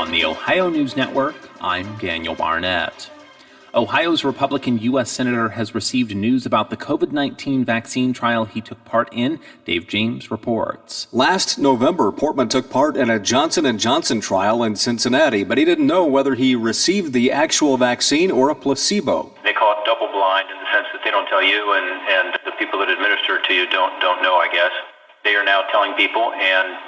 On the Ohio News Network, I'm Daniel Barnett. Ohio's Republican U.S. Senator has received news about the COVID-19 vaccine trial he took part in. Dave James reports. Last November, Portman took part in a Johnson & Johnson trial in Cincinnati, but he didn't know whether he received the actual vaccine or a placebo. They call it double-blind in the sense that they don't tell you, and the people that administer it to you don't know, I guess. They are now telling people, and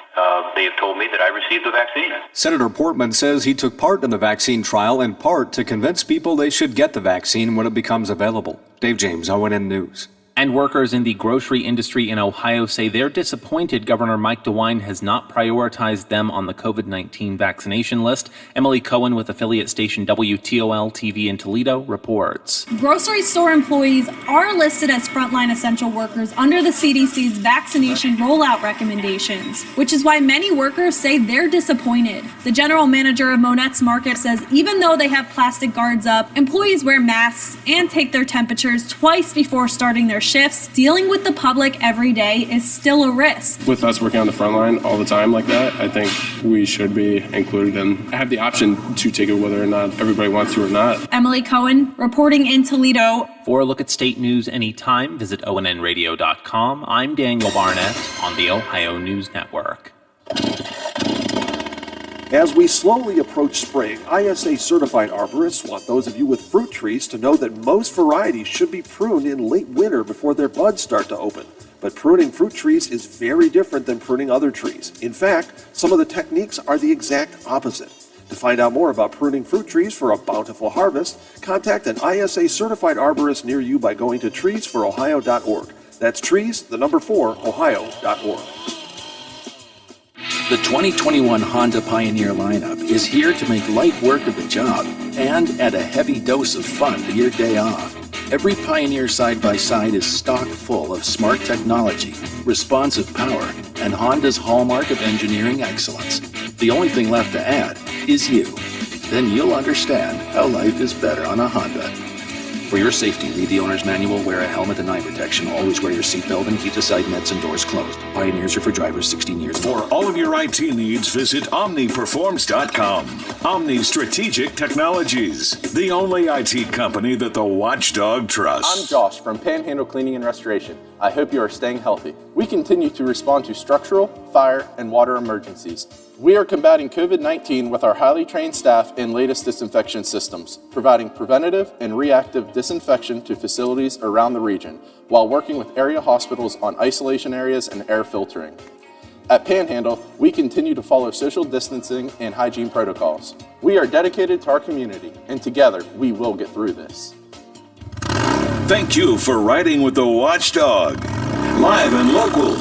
they have told me that I received the vaccine. Senator Portman says he took part in the vaccine trial in part to convince people they should get the vaccine when it becomes available. Dave James, ONN News. And workers in the grocery industry in Ohio say they're disappointed Governor Mike DeWine has not prioritized them on the COVID-19 vaccination list. Emily Cohen with affiliate station WTOL-TV in Toledo reports. Grocery store employees are listed as frontline essential workers under the CDC's vaccination rollout recommendations, which is why many workers say they're disappointed. The general manager of Monette's Market says even though they have plastic guards up, employees wear masks and take their temperatures twice before starting their shifts. Dealing with the public every day is still a risk. With us working on the front line all the time like that, I think we should be included and have the option to take it whether or not everybody wants to or not. Emily Cohen reporting in Toledo. For a look at state news anytime, visit ONNradio.com. I'm Daniel Barnett on the Ohio News Network. As we slowly approach spring, ISA certified arborists want those of you with fruit trees to know that most varieties should be pruned in late winter before their buds start to open. But pruning fruit trees is very different than pruning other trees. In fact, some of the techniques are the exact opposite. To find out more about pruning fruit trees for a bountiful harvest, contact an ISA certified arborist near you by going to treesforohio.org. That's Ohio.org. The 2021 Honda Pioneer lineup is here to make light work of the job and add a heavy dose of fun to your day off. Every Pioneer side-by-side is stock full of smart technology, responsive power, and Honda's hallmark of engineering excellence. The only thing left to add is you. Then you'll understand how life is better on a Honda. For your safety, read the owner's manual, wear a helmet and eye protection, always wear your seatbelt, and keep the side nets and doors closed. Pioneers are for drivers 16 years For old. all of your IT needs, visit OmniPerforms.com. Omni Strategic Technologies, the only IT company that the watchdog trusts. I'm Josh from Panhandle Cleaning and Restoration. I hope you are staying healthy. We continue to respond to structural, fire, and water emergencies. We are combating COVID-19 with our highly trained staff and latest disinfection systems, providing preventative and reactive disinfection to facilities around the region, while working with area hospitals on isolation areas and air filtering. At Panhandle, we continue to follow social distancing and hygiene protocols. We are dedicated to our community, and together we will get through this. Thank you for riding with the watchdog. Live and local,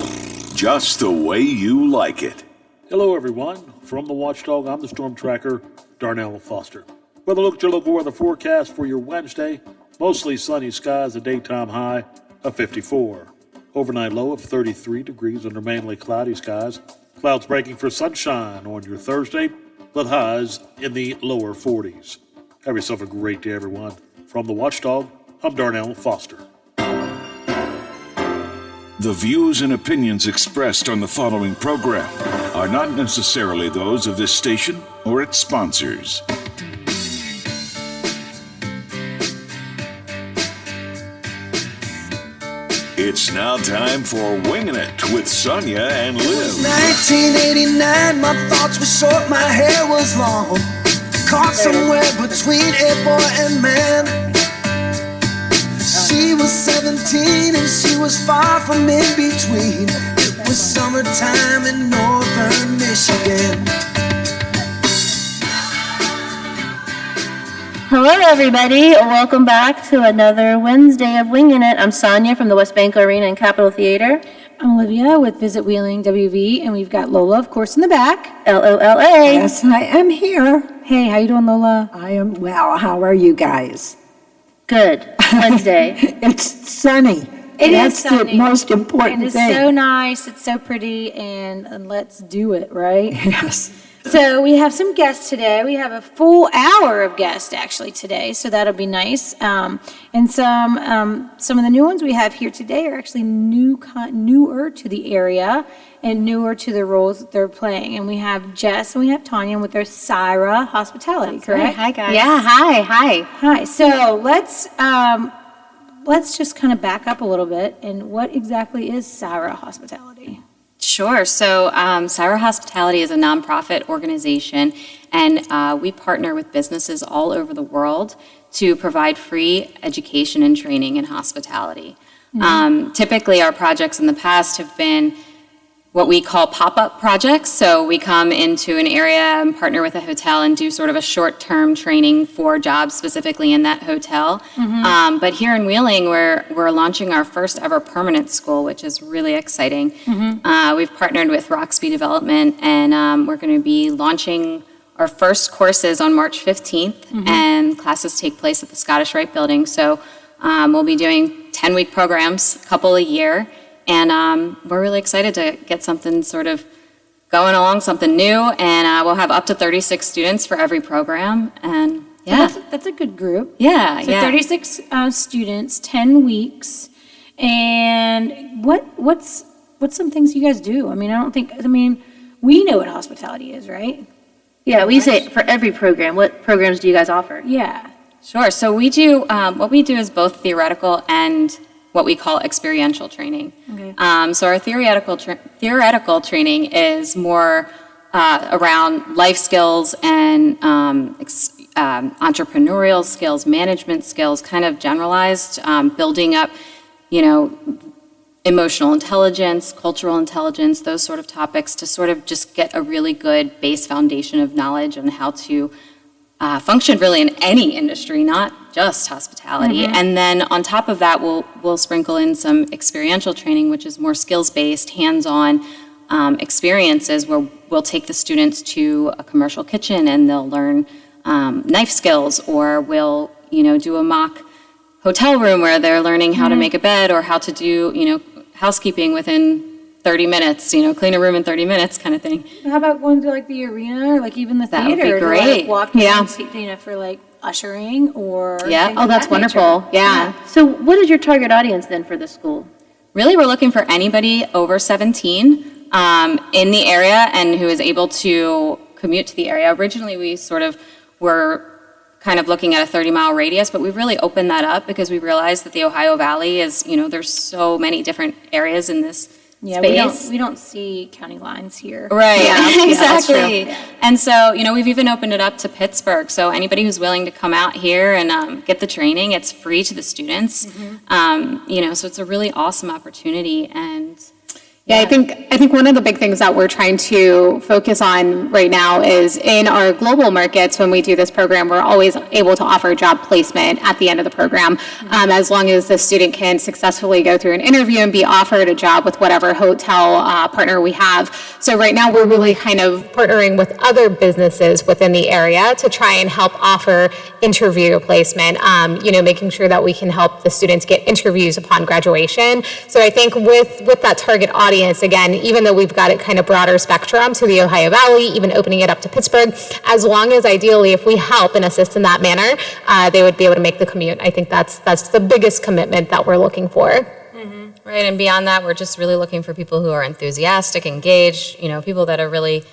just the way you like it. Hello, everyone. From the Watchdog, I'm the Storm Tracker, Darnell Foster. Well, look at your local weather forecast for your Wednesday. Mostly sunny skies, a daytime high of 54. Overnight low of 33 degrees under mainly cloudy skies. Clouds breaking for sunshine on your Thursday, with highs in the lower 40s. Have yourself a great day, everyone. From the Watchdog, I'm Darnell Foster. The views and opinions expressed on the following program are not necessarily those of this station or its sponsors. It's now time for Winging It with Sonia and Liv. 1989, my thoughts were short, my hair was long. Caught somewhere between a boy and man. She was 17 and she was far from in between. It was summertime in northern Michigan. Hello, everybody. Welcome back to another Wednesday of Winging It. I'm Sonia from the West Bank Arena and Capitol Theater. I'm Olivia with Visit Wheeling WV, and we've got Lola, of course, in the back. LOLA. Yes, I am here. Hey, how you doing, Lola? I am well. How are you guys? Good. Wednesday. It's sunny It is That's the stunning. most important And it's thing. so nice, it's so pretty, and let's do it, right? Yes. So we have some guests today. We have a full hour of guests actually today, so that'll be nice. And some of the new ones we have here today are actually newer to the area and newer to the roles that they're playing. And we have Jess and we have Tanya with their Syra Hospitality, correct? Hi, guys. Yeah, hi. Hi. So let's just kind of back up a little bit. And what exactly is Syra Hospitality? Sure. So, Syra Hospitality is a nonprofit organization, and we partner with businesses all over the world to provide free education and training in hospitality. Typically, our projects in the past have been what we call pop-up projects. So we come into an area and partner with a hotel and do sort of a short-term training for jobs specifically in that hotel. But here in Wheeling, we're launching our first ever permanent school, which is really exciting. We've partnered with Roxby Development, and we're going to be launching our first courses on March 15th, and classes take place at the Scottish Rite Building. So we'll be doing 10-week programs, a couple a year. And we're really excited to get something sort of going along, something new. And we'll have up to 36 students for every program. And yeah. So that's a good group. Yeah, So yeah. 36 students, 10 weeks. And what's some things you guys do? I mean, we know what hospitality is, right? Yeah, we say for every program. What programs do you guys offer? Yeah. Sure. So we do, what we do is both theoretical and what we call experiential training. Okay. So our theoretical training is more around life skills and entrepreneurial skills, management skills, kind of generalized, building up, emotional intelligence, cultural intelligence, those sort of topics to sort of just get a really good base foundation of knowledge on how to function really in any industry, not just hospitality. And then on top of that, we'll sprinkle in some experiential training, which is more skills-based, hands-on experiences where we'll take the students to a commercial kitchen and they'll learn knife skills, or we'll, do a mock hotel room where they're learning how to make a bed or how to do, housekeeping within 30 minutes, clean a room in 30 minutes kind of thing. How about going to like the arena or like even the That would be theater? great. To, walk in and see, for like ushering or Yeah. things Oh, of that's that nature. wonderful. Yeah. So what is your target audience then for this school? Really, we're looking for anybody over 17 in the area and who is able to commute to the area. Originally, we sort of were kind of looking at a 30-mile radius, but we've really opened that up because we realized that the Ohio Valley is, there's so many different areas in this space. we don't see county lines here. Right, Yeah, exactly. that's And so, we've even opened it up to Pittsburgh. So anybody who's willing to come out here and get the training, it's free to the students. So it's a really awesome opportunity. And Yeah, I think one of the big things that we're trying to focus on right now is in our global markets. When we do this program, we're always able to offer job placement at the end of the program, as long as the student can successfully go through an interview and be offered a job with whatever hotel partner we have. So right now, we're really kind of partnering with other businesses within the area to try and help offer interview placement. Making sure that we can help the students get interviews upon graduation. So I think with that target audience, again, even though we've got it kind of broader spectrum to the Ohio Valley, even opening it up to Pittsburgh, as long as ideally if we help and assist in that manner, they would be able to make the commute. I think that's the biggest commitment that we're looking for. Right, and beyond that, we're just really looking for people who are enthusiastic, engaged, people that are really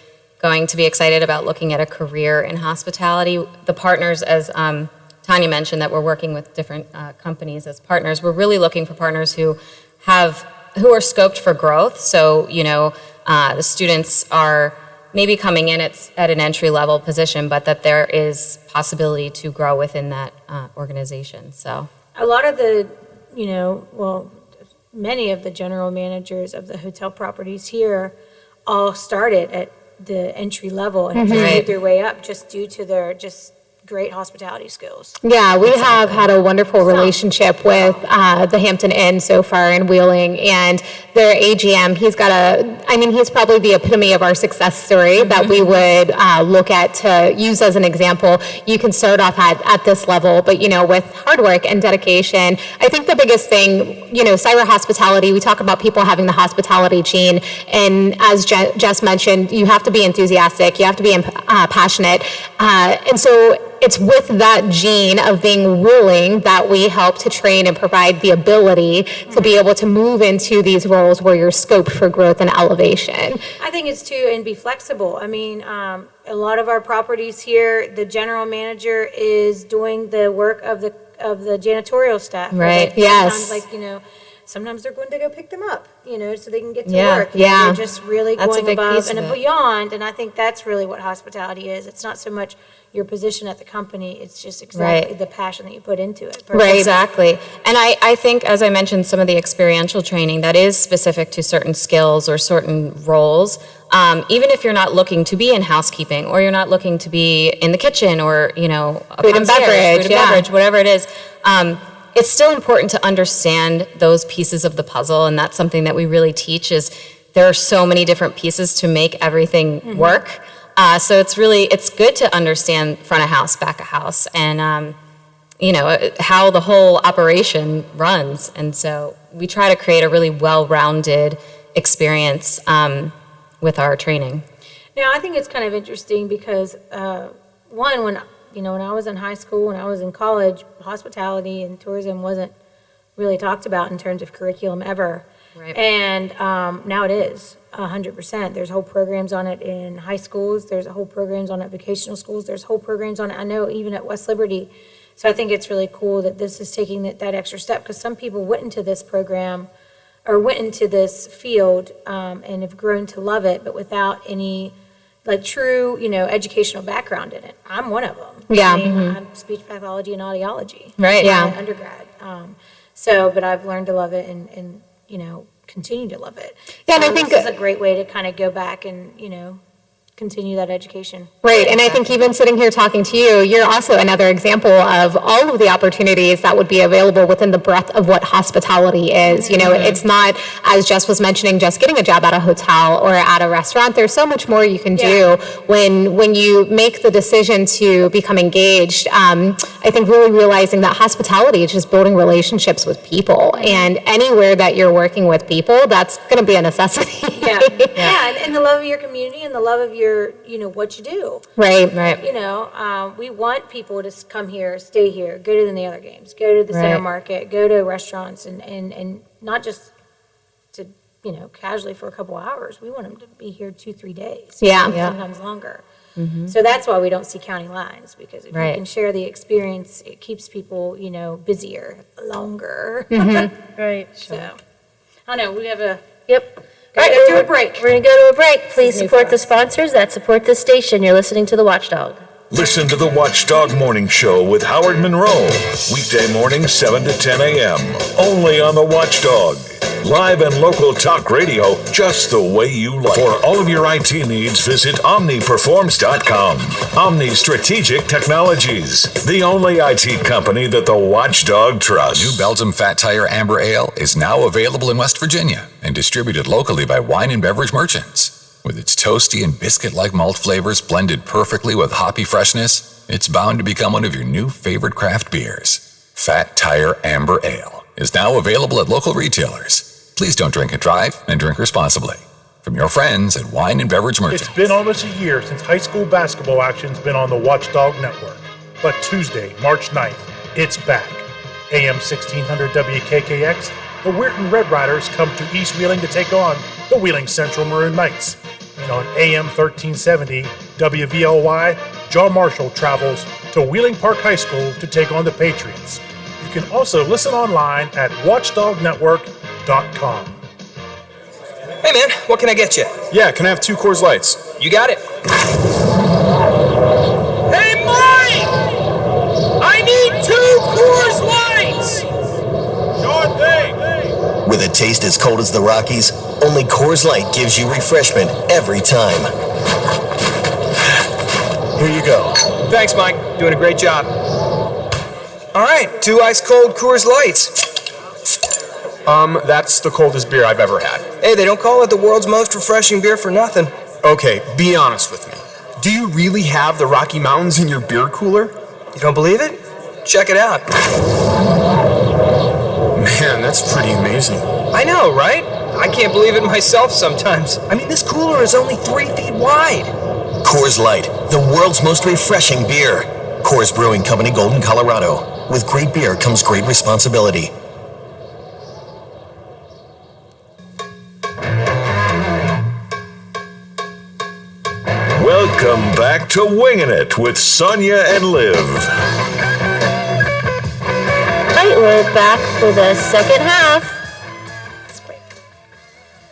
going to be excited about looking at a career in hospitality. The partners, as Tanya mentioned, that we're working with different companies as partners, we're really looking for partners who are scoped for growth. So, the students are maybe coming in at an entry-level position, but that there is possibility to grow within that organization. So A lot of the, many of the general managers of the hotel properties here all started at the entry level and just made their way up just due to their just great hospitality skills. Yeah, we have had a wonderful relationship with the Hampton Inn so far in Wheeling, and their AGM, he's probably the epitome of our success story that we would look at to use as an example. You can start off at this level, but, with hard work and dedication, I think the biggest thing, Cyber Hospitality, we talk about people having the hospitality gene, and as Jess mentioned, you have to be enthusiastic, you have to be passionate, and so it's with that gene of being willing that we help to train and provide the ability to be able to move into these roles where you're scoped for growth and elevation. I think it's too, and be flexible. I mean, a lot of our properties here, the general manager is doing the work of the janitorial staff. Right, yes. Sometimes, sometimes they're going to go pick them up, so they can get to Yeah, work. yeah. They're just really That's a going big above piece and of it. beyond, and I think that's really what hospitality is. It's not so much your position at the company, it's just exactly Right. the passion that you put into it. Right, exactly. And I think, as I mentioned, some of the experiential training that is specific to certain skills or certain roles, even if you're not looking to be in housekeeping or you're not looking to be in the kitchen or, a Food and concierge, beverage, food and yeah. beverage, whatever it is, it's still important to understand those pieces of the puzzle. And that's something that we really teach is there are so many different pieces to make everything work. So it's good to understand front of house, back of house, and, how the whole operation runs. And so we try to create a really well-rounded experience with our training. Now, I think it's kind of interesting because, when I was in high school, when I was in college, hospitality and tourism wasn't really talked about in terms of curriculum ever. Right. And now it is 100%. There's whole programs on it in high schools. There's whole programs on it at vocational schools. There's whole programs on it, I know, even at West Liberty. So I think it's really cool that this is taking that extra step, because some people went into this program or went into this field and have grown to love it, but without any true, educational background in it. I'm one of them. Yeah. I'm speech pathology and audiology. Right, yeah. My undergrad. But I've learned to love it and continue to love it. Yeah, and I So think- this is a great way to kind of go back and, continue that education. Right, and I think even sitting here talking to you, you're also another example of all of the opportunities that would be available within the breadth of what hospitality is. It's not, as Jess was mentioning, just getting a job at a hotel or at a restaurant. There's so much more you can do when you make the decision to become engaged. I think really realizing that hospitality is just building relationships with people, and anywhere that you're working with people, that's going to be a necessity. Yeah, and the love of your community and the love of your, what you do. Right. We want people to come here, stay here, go to the other games, go to the center Right. market, go to restaurants, and not just to, casually for a couple hours. We want them to be here 2-3 days. Yeah. Sometimes longer. So that's why we don't see county lines, because if you Right. can share the experience, it keeps people, busier, longer. Right. So, I don't know, we have a, Yep. All right, All do a break. We're going to go to a break. Please This is new support for the us. sponsors that support this station. You're listening to The Watchdog. Listen to the Watchdog Morning Show with Howard Monroe. Weekday mornings 7 to 10 a.m. Only on the Watchdog. Live and local talk radio just the way you like. For all of your IT needs, visit OmniPerforms.com. Omni Strategic Technologies. The only IT company that the Watchdog trusts. New Belgium Fat Tire Amber Ale is now available in West Virginia and distributed locally by wine and beverage merchants. With its toasty and biscuit-like malt flavors blended perfectly with hoppy freshness, it's bound to become one of your new favorite craft beers. Fat Tire Amber Ale is now available at local retailers. Please don't drink and drive, and drink responsibly. From your friends at Wine and Beverage Merchants. It's been almost a year since high school basketball action's been on the Watchdog Network. But Tuesday, March 9th, it's back. AM 1600 WKKX, the Weirton Red Riders come to East Wheeling to take on the Wheeling Central Maroon Knights. And on AM 1370 WVLY, John Marshall travels to Wheeling Park High School to take on the Patriots. You can also listen online at watchdognetwork.com. Hey man, what can I get you? Yeah, can I have 2 Coors Lights? You got it. Hey Mike! I need 2 Coors Lights! Sure thing! With a taste as cold as the Rockies, only Coors Light gives you refreshment every time. Here you go. Thanks, Mike. Doing a great job. All right, 2 ice-cold Coors Lights. That's the coldest beer I've ever had. Hey, they don't call it the world's most refreshing beer for nothing. Okay, be honest with me. Do you really have the Rocky Mountains in your beer cooler? You don't believe it? Check it out. Man, that's pretty amazing. I know, right? I can't believe it myself sometimes. I mean, this cooler is only 3 feet wide. Coors Light, the world's most refreshing beer. Coors Brewing Company, Golden, Colorado. With great beer comes great responsibility. Welcome back to Winging It with Sonia and Liv. Right, we're back for the second half.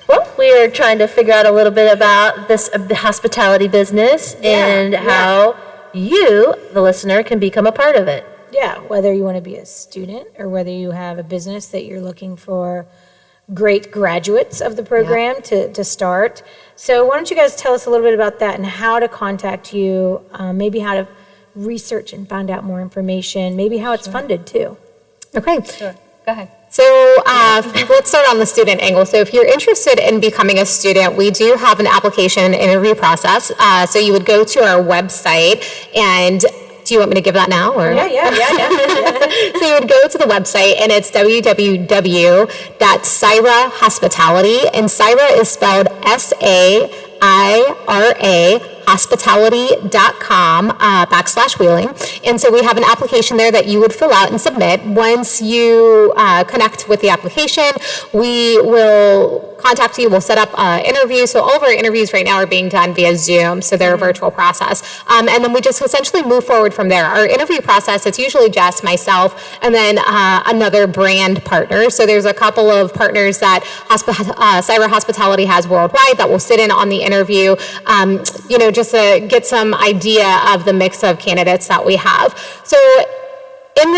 Well, we are trying to figure out a little bit about the hospitality business and how you, the listener, can become a part of it. Yeah, whether you want to be a student or whether you have a business that you're looking for great graduates of the program to start. So why don't you guys tell us a little bit about that and how to contact you, maybe how to research and find out more information, maybe how it's funded too. Okay. Sure. Go ahead. So let's start on the student angle. So if you're interested in becoming a student, we do have an application and interview process. So you would go to our website and do you want me to give that now? Or? Yeah. So you would go to the website and it's www.saira.hospitality, and Saira is spelled SAIRA, hospitality.com /wheeling. And so we have an application there that you would fill out and submit. Once you connect with the application, we will contact you. We'll set up an interview. So all of our interviews right now are being done via Zoom. So they're a virtual process. And then we just essentially move forward from there. Our interview process, it's usually just myself and then another brand partner. So there's a couple of partners that Saira Hospitality has worldwide that will sit in on the interview, just to get some idea of the mix of candidates that we have. So in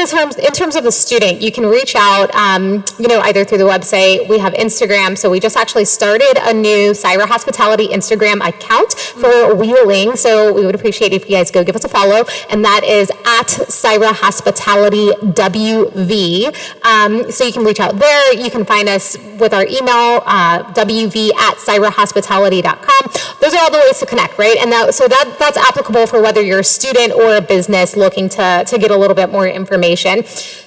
terms of the student, you can reach out, either through the website. We have Instagram, so we just actually started a new Saira Hospitality Instagram account for Wheeling. So we would appreciate if you guys go give us a follow, and that is at Saira Hospitality WV. So you can reach out there. You can find us with our email, wv@sairahospitality.com. Those are all the ways to connect, right? And that's applicable for whether you're a student or a business looking to get a little bit more information.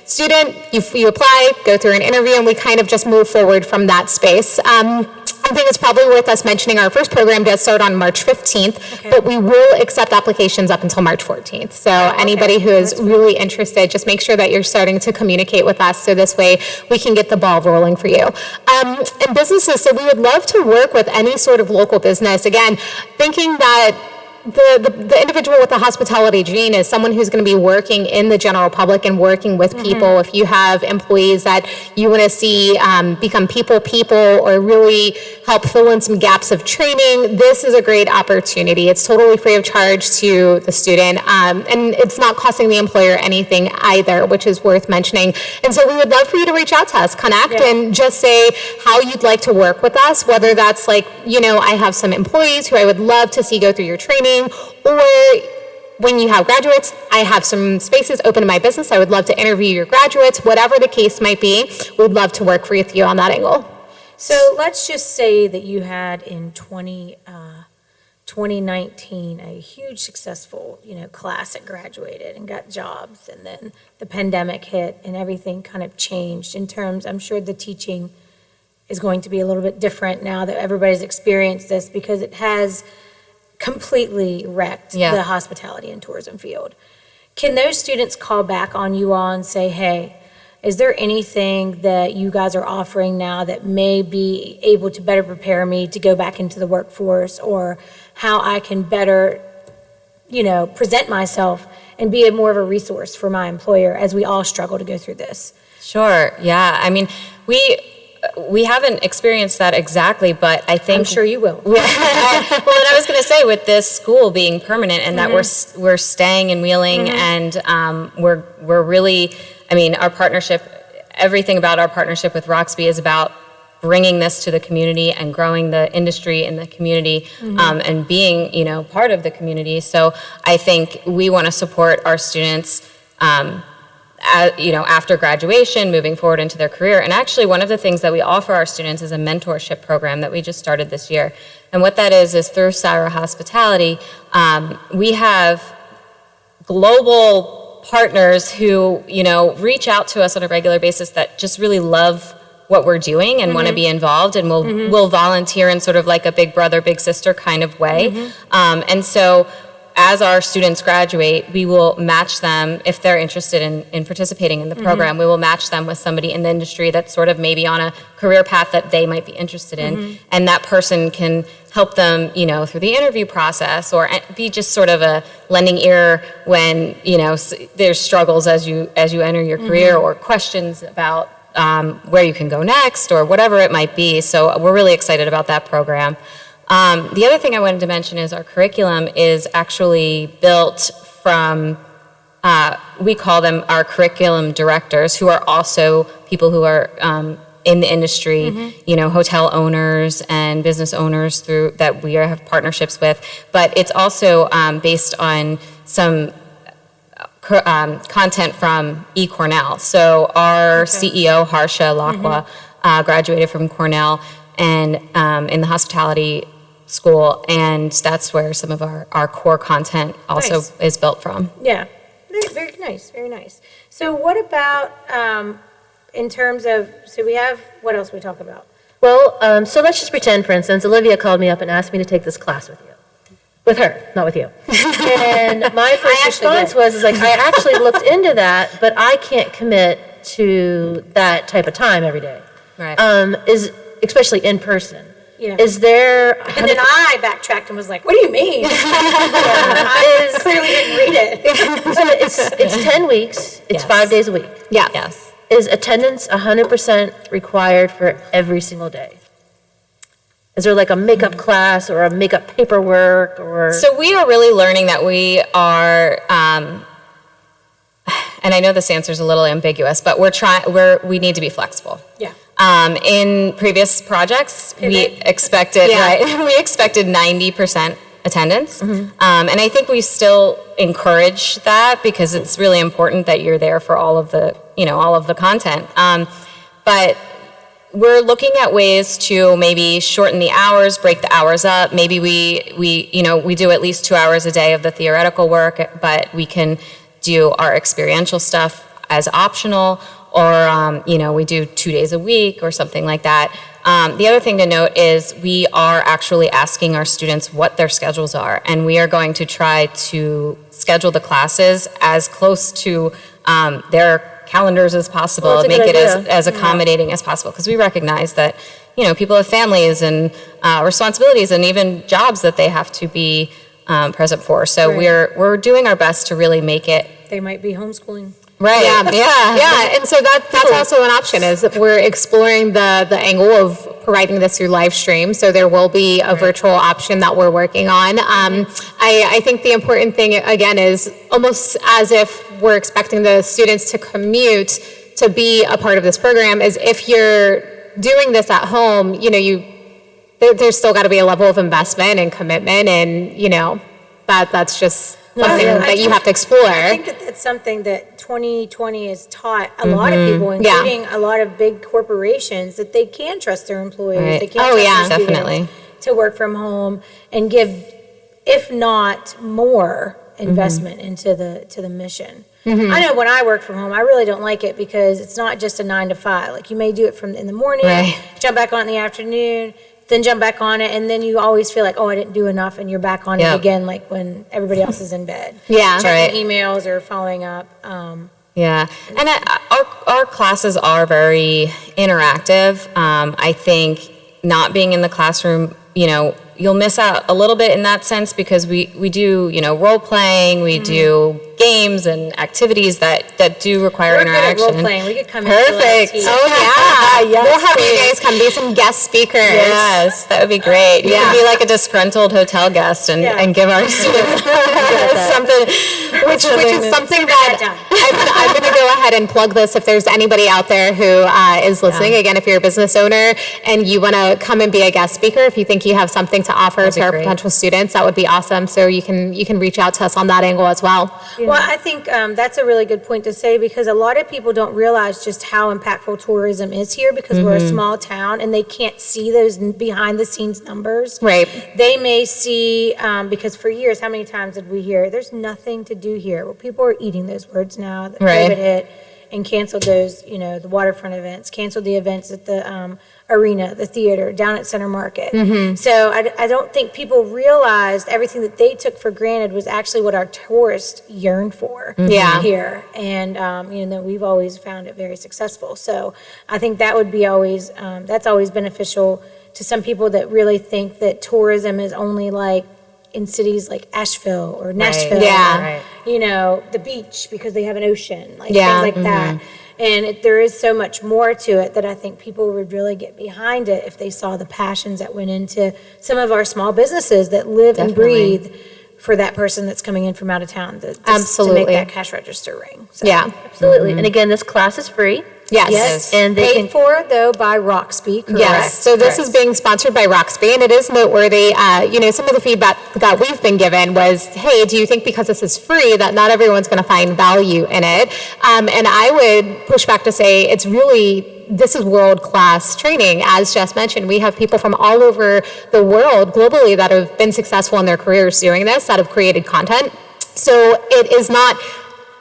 Student, you apply, go through an interview, and we kind of just move forward from that space. I think it's probably worth us mentioning our first program does start on March 15th, but we will accept applications up until March 14th. So anybody who is really interested, just make sure that you're starting to communicate with us so this way we can get the ball rolling for you. And businesses, so we would love to work with any sort of local business. Again, thinking that the individual with the hospitality gene is someone who's going to be working in the general public and working with people. If you have employees that you want to see become people or really help fill in some gaps of training, this is a great opportunity. It's totally free of charge to the student, and it's not costing the employer anything either, which is worth mentioning. And so we would love for you to reach out to us, connect, and just say how you'd like to work with us, whether that's like, I have some employees who I would love to see go through your training, or when you have graduates, I have some spaces open in my business. I would love to interview your graduates, whatever the case might be. We'd love to work with you on that angle. So let's just say that you had in 2019 a huge successful, class that graduated and got jobs, and then the pandemic hit and everything kind of changed in terms, I'm sure the teaching is going to be a little bit different now that everybody's experienced this, because it has completely wrecked the hospitality and tourism field. Can those students call back on you all and say, hey, is there anything that you guys are offering now that may be able to better prepare me to go back into the workforce, or how I can better, present myself and be more of a resource for my employer as we all struggle to go through this? Sure, yeah. I mean, we haven't experienced that exactly, but I think... I'm sure you will. Well, and I was going to say, with this school being permanent and that we're staying in Wheeling, and we're really, our partnership, everything about our partnership with Roxby is about bringing this to the community and growing the industry in the community, and being, part of the community. So I think we want to support our students, after graduation, moving forward into their career. And actually, one of the things that we offer our students is a mentorship program that we just started this year. And what that is through Syra Hospitality, we have global partners who, reach out to us on a regular basis that just really love what we're doing and want to be involved, and will volunteer in sort of like a big brother, big sister kind of way. And so as our students graduate, we will match them, if they're interested in participating in the program, we will match them with somebody in the industry that's sort of maybe on a career path that they might be interested in. And that person can help them, through the interview process, or be just sort of a lending ear when, there's struggles as you enter your career, or questions about where you can go next, or whatever it might be. So we're really excited about that program. The other thing I wanted to mention is our curriculum is actually built from, we call them our curriculum directors, who are also people who are in the industry, hotel owners and business owners that we have partnerships with. But it's also based on some content from eCornell. So our CEO, Harsha Lakwa, graduated from Cornell and in the hospitality school, and that's where some of our core content also is built from. Yeah, very nice, very nice. So what about in terms of, so we have, what else we talk about? Well, so let's just pretend, for instance, Olivia called me up and asked me to take this class with you. With her, not with you. And my first response was like, I actually looked into that, but I can't commit to that type of time every day. Right. Especially in person. Yeah. Is there... And then I backtracked and was like, what do you mean? I clearly didn't read it. It's 10 weeks. It's 5 days a week. Yeah. Yes. Is attendance 100% required for every single day? Is there like a makeup class or a makeup paperwork or? So we are really learning that we are, and I know this answer is a little ambiguous, but we need to be flexible. Yeah. In previous projects, we expected 90% attendance, and I think we still encourage that because it's really important that you're there for all of the content. But we're looking at ways to maybe shorten the hours, break the hours up. Maybe we do at least 2 hours a day of the theoretical work, but we can do our experiential stuff as optional, or we do 2 days a week or something like that. The other thing to note is we are actually asking our students what their schedules are, and we are going to try to schedule the classes as close to their calendars as possible, make it as accommodating as possible, because we recognize that people have families and responsibilities and even jobs that they have to be present for. So we're doing our best to really make it. They might be homeschooling. Right. Yeah. And so that's also an option, is that we're exploring the angle of providing this through live stream. So there will be a virtual option that we're working on. I think the important thing, again, is almost as if we're expecting the students to commute to be a part of this program, is if you're doing this at home, there's still got to be a level of investment and commitment, and, that's just something that you have to explore. I think that's something that 2020 has taught a lot of people, including a lot of big corporations, that they can trust their employees. They can trust their students to work from home and give, if not more, investment into the mission. I know when I work from home, I really don't like it because it's not just a 9 to 5. Like, you may do it in the morning, jump back on in the afternoon, then jump back on it, and then you always feel like, oh, I didn't do enough, and you're back on it again, like when everybody else is in bed. Checking emails or following up. And our classes are very interactive. I think not being in the classroom, you'll miss out a little bit in that sense, because we do, role playing, we do games and activities that do require interaction. Role playing, we could come in. Perfect. We'll have you guys come be some guest speakers. Yes, that would be great. You could be like a disgruntled hotel guest and give our students something, which is something that I I'm going to go ahead and plug this if there's anybody out there who is listening. Again, if you're a business owner and you want to come and be a guest speaker, if you think you have something to offer to our potential students, that would be awesome. So you can reach out to us on that angle as well. Well, I think that's a really good point to say, because a lot of people don't realize just how impactful tourism is here, because we're a small town and they can't see those behind the scenes numbers. Right. They may see, because for years, how many times did we hear, there's nothing to do here? Well, people are eating those words now that Right. COVID hit and canceled those, the waterfront events, canceled the events at the arena, the theater, down at Center Market. So I don't think people realized everything that they took for granted was actually what our tourists yearned for here. And, we've always found it very successful. So I think that would be always, that's always beneficial to some people that really think that tourism is only like in cities like Asheville or Nashville. Yeah. Or, the beach because they have an ocean, things like that. And there is so much more to it that I think people would really get behind it if they saw the passions that went into some of our small businesses that live and breathe for that person that's coming in from out of town to make that cash register ring. So. Yeah, absolutely. And again, this class is free. Yes. And they paid for, though, by Roxby, correct? Yes, so this is being sponsored by Roxby, and it is noteworthy. Some of the feedback that we've been given was, hey, do you think because this is free that not everyone's going to find value in it? And I would push back to say this is world-class training. As Jess mentioned, we have people from all over the world globally that have been successful in their careers doing this, that have created content. So it is not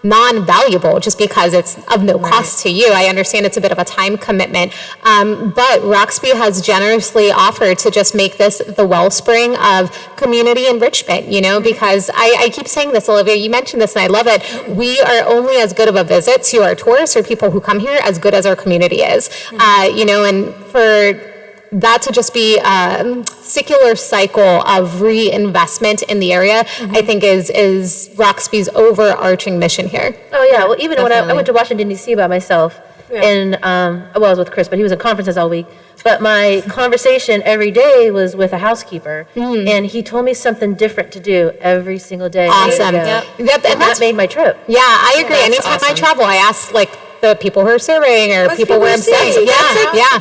non-valuable just because it's of no cost to you. I understand it's a bit of a time commitment, but Roxby has generously offered to just make this the wellspring of community enrichment, because I keep saying this, Olivia, you mentioned this and I love it. We are only as good of a visit to our tourists or people who come here as good as our community is, and for that to just be a secular cycle of reinvestment in the area, I think is Roxby's overarching mission here. Oh yeah, well even when I went to Washington D.C. by myself, and I was with Chris, but he was in conferences all week. But my conversation every day was with a housekeeper, and he told me something different to do every single day. Awesome. And that made my trip. Yeah, I agree. Anytime I travel, I ask the people who are serving or people where I'm staying.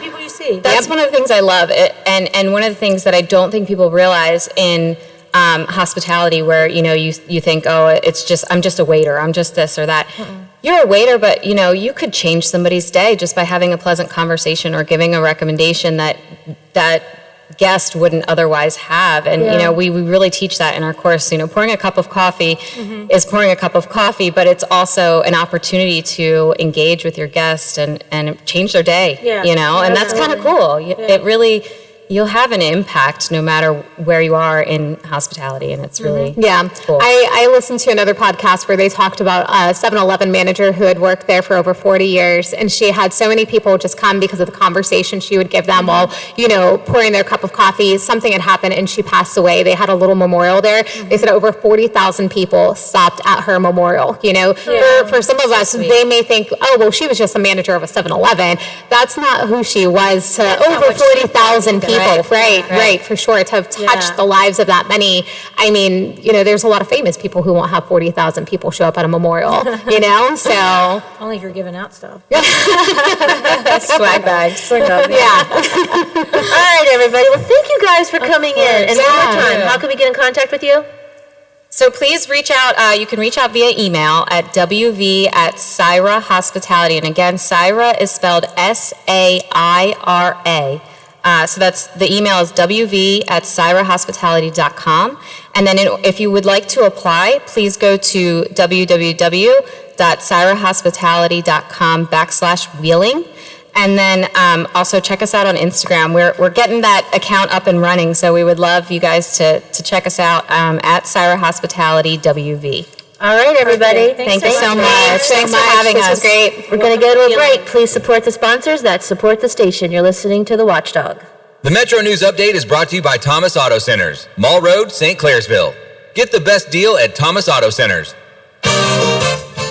People you see. That's one of the things I love, and one of the things that I don't think people realize in hospitality, where you think, oh, I'm just a waiter, I'm just this or that. You're a waiter, but you could change somebody's day just by having a pleasant conversation or giving a recommendation that guest wouldn't otherwise have. And we really teach that in our course. Pouring a cup of coffee is pouring a cup of coffee, but it's also an opportunity to engage with your guest and change their day. And that's kind of cool. It really, you'll have an impact no matter where you are in hospitality, and it's really cool. I listened to another podcast where they talked about a 7-Eleven manager who had worked there for over 40 years, and she had so many people just come because of the conversation she would give them while, pouring their cup of coffee. Something had happened and she passed away. They had a little memorial there. They said over 40,000 people stopped at her memorial. For some of us, they may think, oh, well, she was just a manager of a 7-Eleven. That's not who she was to over 40,000 people. Right, for sure. To have touched the lives of that many. I mean, there's a lot of famous people who won't have 40,000 people show up at a memorial, so. Only if you're giving out stuff. Swag bags. All right, everybody. Well, thank you guys for coming in. And one more time, how can we get in contact with you? So please reach out. You can reach out via email at wv@Saira Hospitality. And again, Saira is spelled SAIRA. So that's the email is wv@sairahospitality.com. And then if you would like to apply, please go to www.sairahospitality.com/wheeling. And then also check us out on Instagram. We're getting that account up and running, so we would love you guys to check us out at Saira Hospitality WV. All right, everybody. Thank you so much. Thanks for having us. This was great. We're going to go to a break. Please support the sponsors that support the station. You're listening to The Watchdog. The Metro News Update is brought to you by Thomas Auto Centers, Mall Road, St. Clairsville. Get the best deal at Thomas Auto Centers.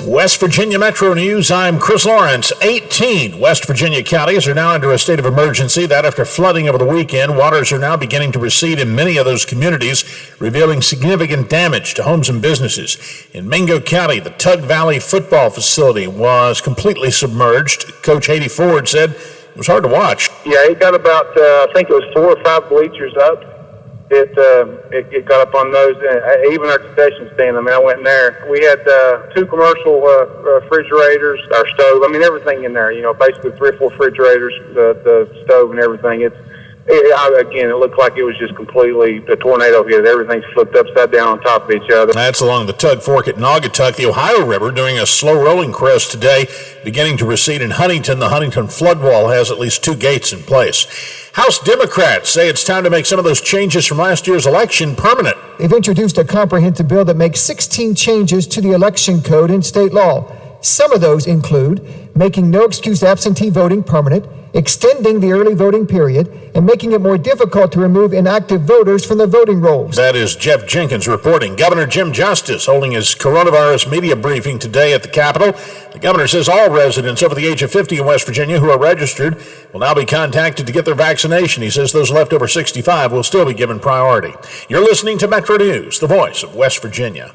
West Virginia Metro News, I'm Chris Lawrence. 18 West Virginia counties are now under a state of emergency. That after flooding over the weekend, waters are now beginning to recede in many of those communities, revealing significant damage to homes and businesses. In Mingo County, the Tug Valley football facility was completely submerged. Coach Haiti Ford said it was hard to watch. Yeah, it got about, I think it was 4 or 5 bleachers up. It got up on those, even our concession stand. I mean, I went in there. We had 2 commercial refrigerators, our stove. I mean, everything in there. You know, basically 3 or 4 refrigerators, the stove and everything. Again, it looked like it was just completely the tornado hit. Everything's flipped upside down on top of each other. That's along the Tug Fork at Naugatuck. The Ohio River doing a slow rolling crest today, beginning to recede in Huntington. The Huntington flood wall has at least 2 gates in place. House Democrats say it's time to make some of those changes from last year's election permanent. They've introduced a comprehensive bill that makes 16 changes to the election code and state law. Some of those include making no excuse absentee voting permanent, extending the early voting period, and making it more difficult to remove inactive voters from the voting rolls. That is Jeff Jenkins reporting. Governor Jim Justice holding his coronavirus media briefing today at the Capitol. The governor says all residents over the age of 50 in West Virginia who are registered will now be contacted to get their vaccination. He says those left over 65 will still be given priority. You're listening to Metro News, the voice of West Virginia.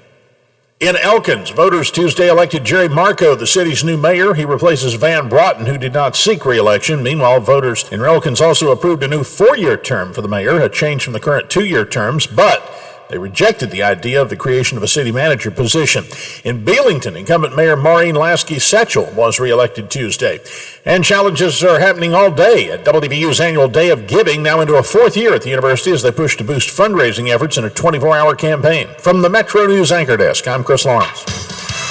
In Elkins, voters Tuesday elected Jerry Marco the city's new mayor. He replaces Van Broughton, who did not seek re-election. Meanwhile, voters in Elkins also approved a new 4-year term for the mayor, a change from the current 2-year terms, but they rejected the idea of the creation of a city manager position. In Belington, incumbent Mayor Maureen Lasky-Setchell was re-elected Tuesday. And challenges are happening all day at WVU's annual Day of Giving, now into a 4th year at the university as they push to boost fundraising efforts in a 24-hour campaign. From the Metro News Anchor Desk, I'm Chris Lawrence.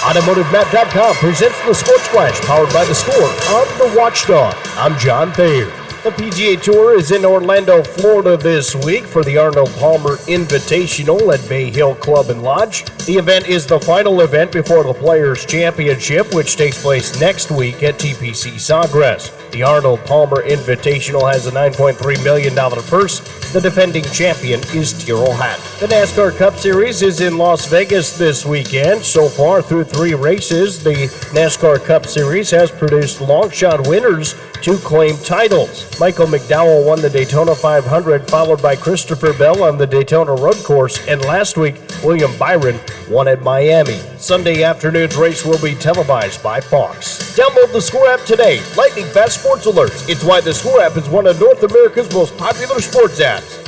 AutomotiveMap.com presents the Sports Flash, powered by The Score on the Watchdog. I'm John Thayer. The PGA Tour is in Orlando, Florida this week for the Arnold Palmer Invitational at Bay Hill Club and Lodge. The event is the final event before the Players' Championship, which takes place next week at TPC Sawgrass. The Arnold Palmer Invitational has a $9.3 million purse. The defending champion is Tyrrell Hatton. The NASCAR Cup Series is in Las Vegas this weekend. So far, through 3 races, the NASCAR Cup Series has produced long shot winners to claim titles. Michael McDowell won the Daytona 500, followed by Christopher Bell on the Daytona Road Course, and last week, William Byron won at Miami. Sunday afternoon's race will be televised by Fox. Download the Score app today. Lightning fast sports alerts. It's why the Score app is one of North America's most popular sports apps.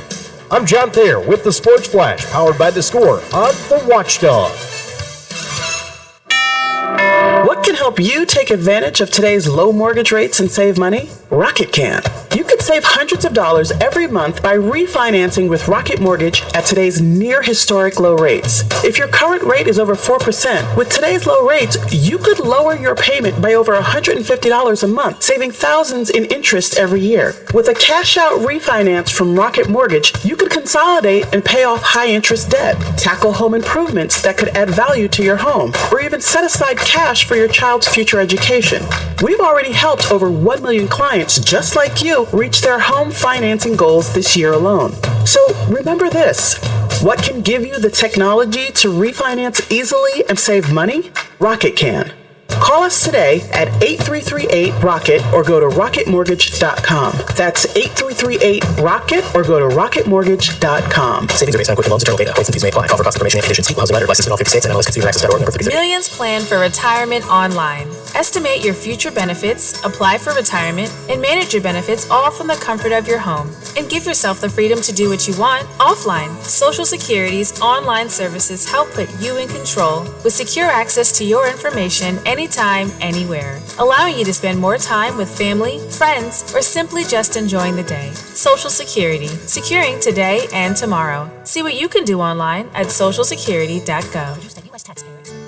I'm John Thayer with the Sports Flash, powered by the Score on the Watchdog. What can help you take advantage of today's low mortgage rates and save money? Rocket can. You could save hundreds of dollars every month by refinancing with Rocket Mortgage at today's near historic low rates. If your current rate is over 4%, with today's low rates, you could lower your payment by over $150 a month, saving thousands in interest every year. With a cash out refinance from Rocket Mortgage, you could consolidate and pay off high interest debt, tackle home improvements that could add value to your home, or even set aside cash for your child's future education. We've already helped over 1 million clients just like you reach their home financing goals this year alone. So remember this. What can give you the technology to refinance easily and save money? Rocket can. Call us today at 8338-ROCKET or go to rocketmortgage.com. That's 8338-ROCKET or go to rocketmortgage.com. Savings are based on quick loans, internal data. Points and fees may apply. Call for cost information and conditions. Equal housing letter. Licensed in all 50 states and MLS Consumer Access.org. Number 33. Millions plan for retirement online. Estimate your future benefits, apply for retirement, and manage your benefits all from the comfort of your home. And give yourself the freedom to do what you want offline. Social Security's online services help put you in control with secure access to your information anytime, anywhere, allowing you to spend more time with family, friends, or simply just enjoying the day. Social Security, securing today and tomorrow. See what you can do online at socialsecurity.gov.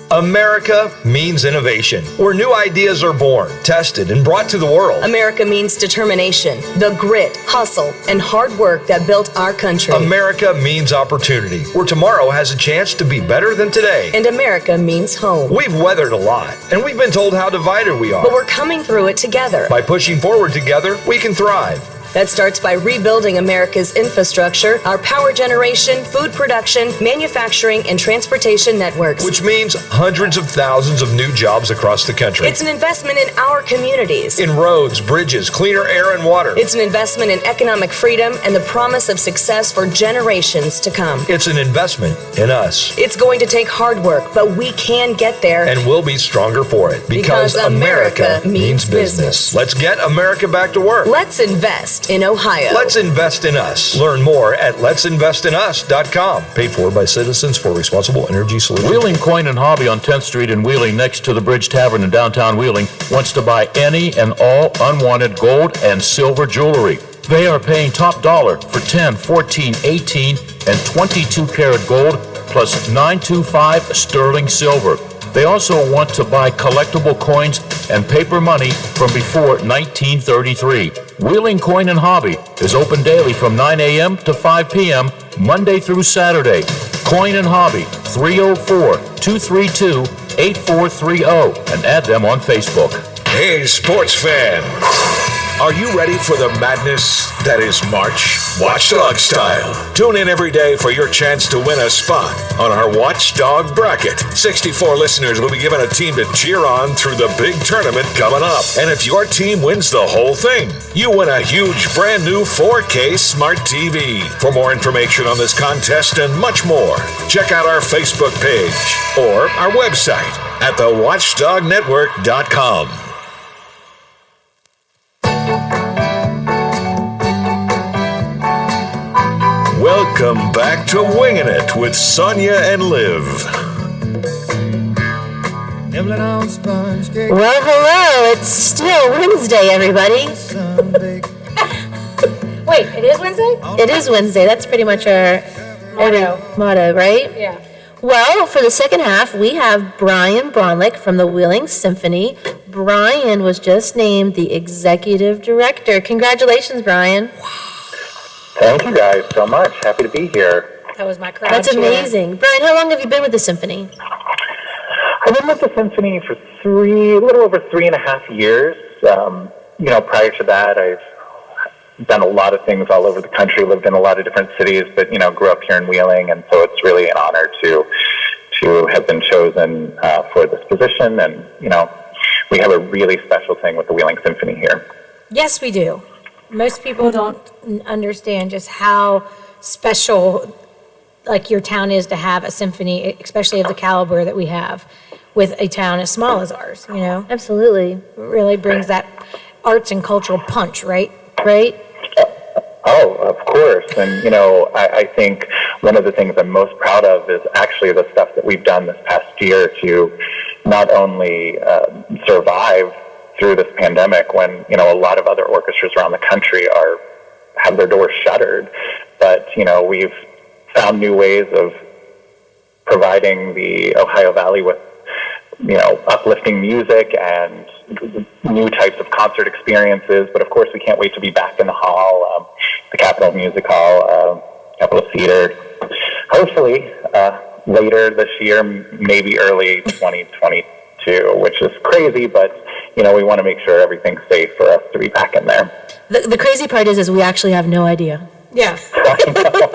America means innovation, where new ideas are born, tested, and brought to the world. America means determination, the grit, hustle, and hard work that built our country. America means opportunity, where tomorrow has a chance to be better than today. And America means home. We've weathered a lot, and we've been told how divided we are. But we're coming through it together. By pushing forward together, we can thrive. That starts by rebuilding America's infrastructure, our power generation, food production, manufacturing, and transportation networks. Which means hundreds of thousands of new jobs across the country. It's an investment in our communities. In roads, bridges, cleaner air and water. It's an investment in economic freedom and the promise of success for generations to come. It's an investment in us. It's going to take hard work, but we can get there. And we'll be stronger for it. Because America means business. Let's get America back to work. Let's invest in Ohio. Let's invest in us. Learn more at let'sinvestinus.com. Paid for by Citizens for Responsible Energy Solutions. Wheeling Coin and Hobby on 10th Street in Wheeling, next to the Bridge Tavern in downtown Wheeling, wants to buy any and all unwanted gold and silver jewelry. They are paying top dollar for 10, 14, 18, and 22 karat gold plus 925 sterling silver. They also want to buy collectible coins and paper money from before 1933. Wheeling Coin and Hobby is open daily from 9 a.m. to 5 p.m., Monday through Saturday. Coin and Hobby, 304-232-8430, and add them on Facebook. Hey, sports fan. Are you ready for the madness that is March? Watchdog style. Tune in every day for your chance to win a spot on our Watchdog bracket. 64 listeners will be given a team to cheer on through the big tournament coming up. And if your team wins the whole thing, you win a huge brand new 4K smart TV. For more information on this contest and much more, check out our Facebook page or our website at thewatchdognetwork.com. Welcome back to Winging It with Sonia and Liv. Well, hello. It's still Wednesday, everybody. Wait, it is Wednesday? It is Wednesday. That's pretty much our motto, right? Yeah. Well, for the second half, we have Brian Bronlick from the Wheeling Symphony. Brian was just named the executive director. Congratulations, Brian. Thank you guys so much. Happy to be here. That was my crowd. That's amazing. Brian, how long have you been with the symphony? I've been with the symphony for a little over 3.5 years. Prior to that, I've done a lot of things all over the country, lived in a lot of different cities, but, grew up here in Wheeling, and so it's really an honor to have been chosen for this position. And, we have a really special thing with the Wheeling Symphony here. Yes, we do. Most people don't understand just how special, your town is to have a symphony, especially of the caliber that we have with a town as small as ours, Absolutely. It really brings that arts and cultural punch, right? Right? Oh, of course. And, I think one of the things I'm most proud of is actually the stuff that we've done this past year to not only survive through this pandemic when, a lot of other orchestras around the country have their doors shuttered. But, we've found new ways of providing the Ohio Valley with, uplifting music and new types of concert experiences. But of course, we can't wait to be back in the hall, the Capitol Music Hall, Capitol Theater. Hopefully, later this year, maybe early 2022, which is crazy, but we want to make sure everything's safe for us to be back in there. The crazy part is we actually have no idea. Yeah.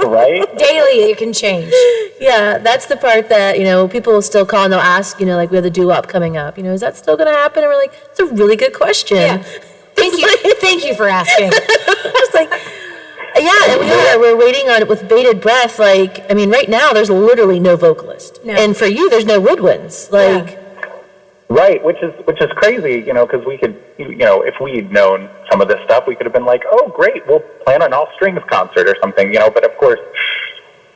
Right? Daily, it can change. Yeah, that's the part that, people will still call and they'll ask, we have the doo-wop coming up. Is that still going to happen? And we're like, it's a really good question. Yeah. Thank you for asking. It's like, yeah, and we're waiting on it with bated breath. Right now, there's literally no vocalist. No. And for you, there's no woodwinds. Right, which is crazy, because we could, if we had known some of this stuff, we could have been like, oh, great, we'll plan an all-strings concert or something, but of course,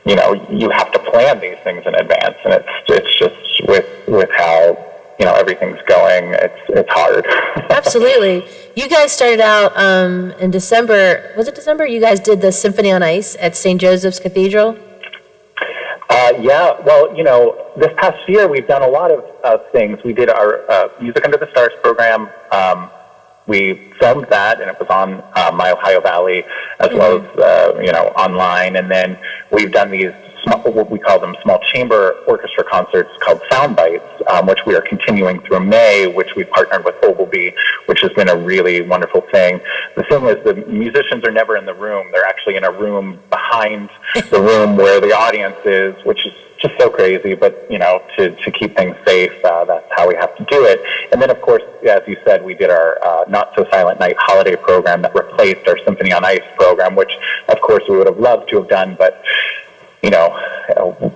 you have to plan these things in advance, and it's just with how, everything's going, it's hard. Absolutely. You guys started out in December. Was it December? You guys did the Symphony on Ice at St. Joseph's Cathedral? Yeah, well, this past year we've done a lot of things. We did our Music Under the Stars program. We filmed that, and it was on My Ohio Valley as well as, online. And then we've done these what we call them small chamber orchestra concerts called Sound Bites, which we are continuing through May, which we partnered with Ogilvy, which has been a really wonderful thing. The thing is, the musicians are never in the room. They're actually in a room behind the room where the audience is, which is just so crazy, but, to keep things safe, that's how we have to do it. And then, of course, as you said, we did our Not So Silent Night holiday program that replaced our Symphony on Ice program, which, of course, we would have loved to have done, but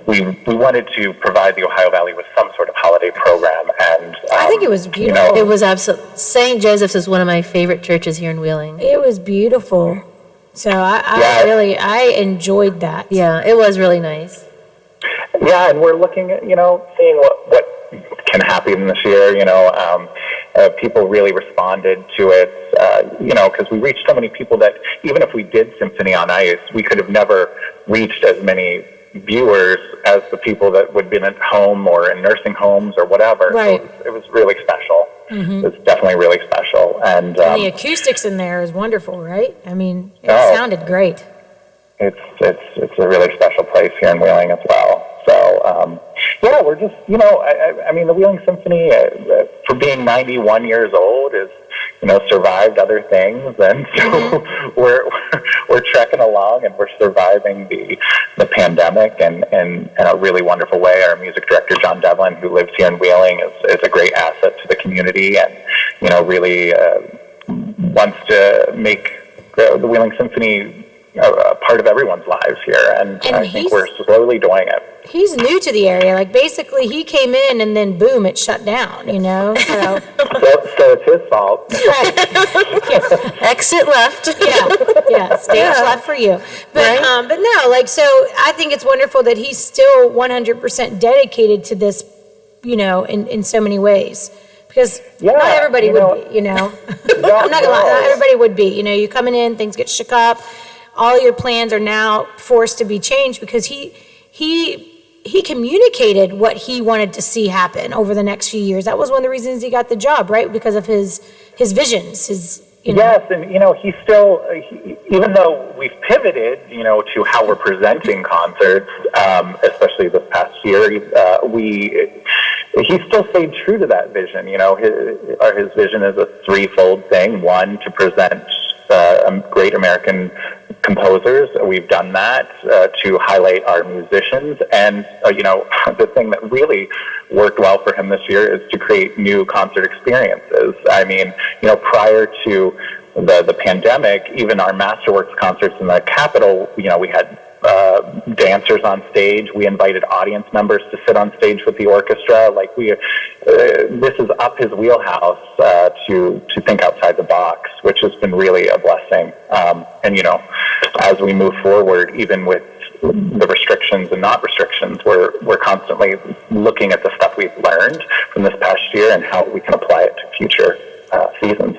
we wanted to provide the Ohio Valley with some sort of holiday program, and I think it was beautiful. It was absolutely. St. Joseph's is one of my favorite churches here in Wheeling. It was beautiful. So I enjoyed that. Yeah, it was really nice. Yeah, and we're looking at seeing what can happen this year. People really responded to it. Because we reached so many people that even if we did Symphony on Ice, we could have never reached as many viewers as the people that would have been at home or in nursing homes or whatever. Right. So it was really special. Mm-hmm. It was definitely really special. And the acoustics in there is wonderful, right? I mean, it sounded great. It's a really special place here in Wheeling as well. So, we're just, the Wheeling Symphony, for being 91 years old, is, survived other things, and so we're trekking along, and we're surviving the pandemic in a really wonderful way. Our music director, John Devlin, who lives here in Wheeling, is a great asset to the community, and, really wants to make the Wheeling Symphony a part of everyone's lives here, and I think we're slowly doing it. He's new to the area. Like, basically, he came in and then boom, it shut down, So so it's his fault. Right. Exit left. Yeah. Stage left for you. But but no, so I think it's wonderful that he's still 100% dedicated to this, in so many ways. Because not everybody would be, I'm not gonna lie, not everybody would be. You're coming in, things get shook up. All your plans are now forced to be changed because he communicated what he wanted to see happen over the next few years. That was one of the reasons he got the job, right? Because of his visions, Yes, and he still, even though we've pivoted, to how we're presenting concerts, especially this past year, he still stayed true to that vision. His vision is a threefold thing. One, to present great American composers. We've done that to highlight our musicians, and the thing that really worked well for him this year is to create new concert experiences. I mean, prior to the pandemic, even our Masterworks concerts in the Capitol, we had dancers on stage. We invited audience members to sit on stage with the orchestra. Like this is up his wheelhouse to think outside the box, which has been really a blessing. And as we move forward, even with the restrictions and not restrictions, we're constantly looking at the stuff we've learned from this past year and how we can apply it to future seasons.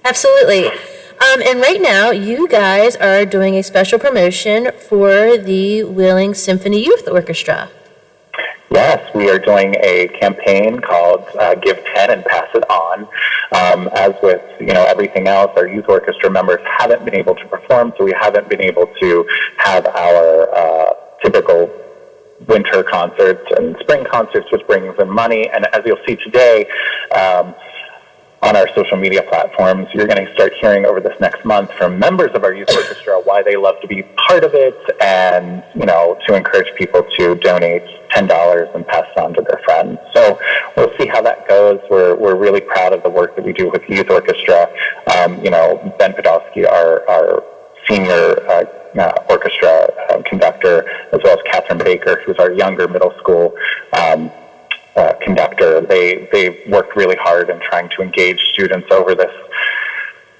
Absolutely. And right now, you guys are doing a special promotion for the Wheeling Symphony Youth Orchestra. Yes, we are doing a campaign called Give 10 and Pass It On. As with everything else, our youth orchestra members haven't been able to perform, so we haven't been able to have our typical winter concerts and spring concerts, which brings in money. And as you'll see today, on our social media platforms, you're going to start hearing over this next month from members of our youth orchestra why they love to be part of it, and to encourage people to donate $10 and pass it on to their friends. So we'll see how that goes. We're really proud of the work that we do with the youth orchestra. Ben Podolsky, our senior orchestra conductor, as well as Catherine Baker, who's our younger middle school conductor. They worked really hard in trying to engage students over this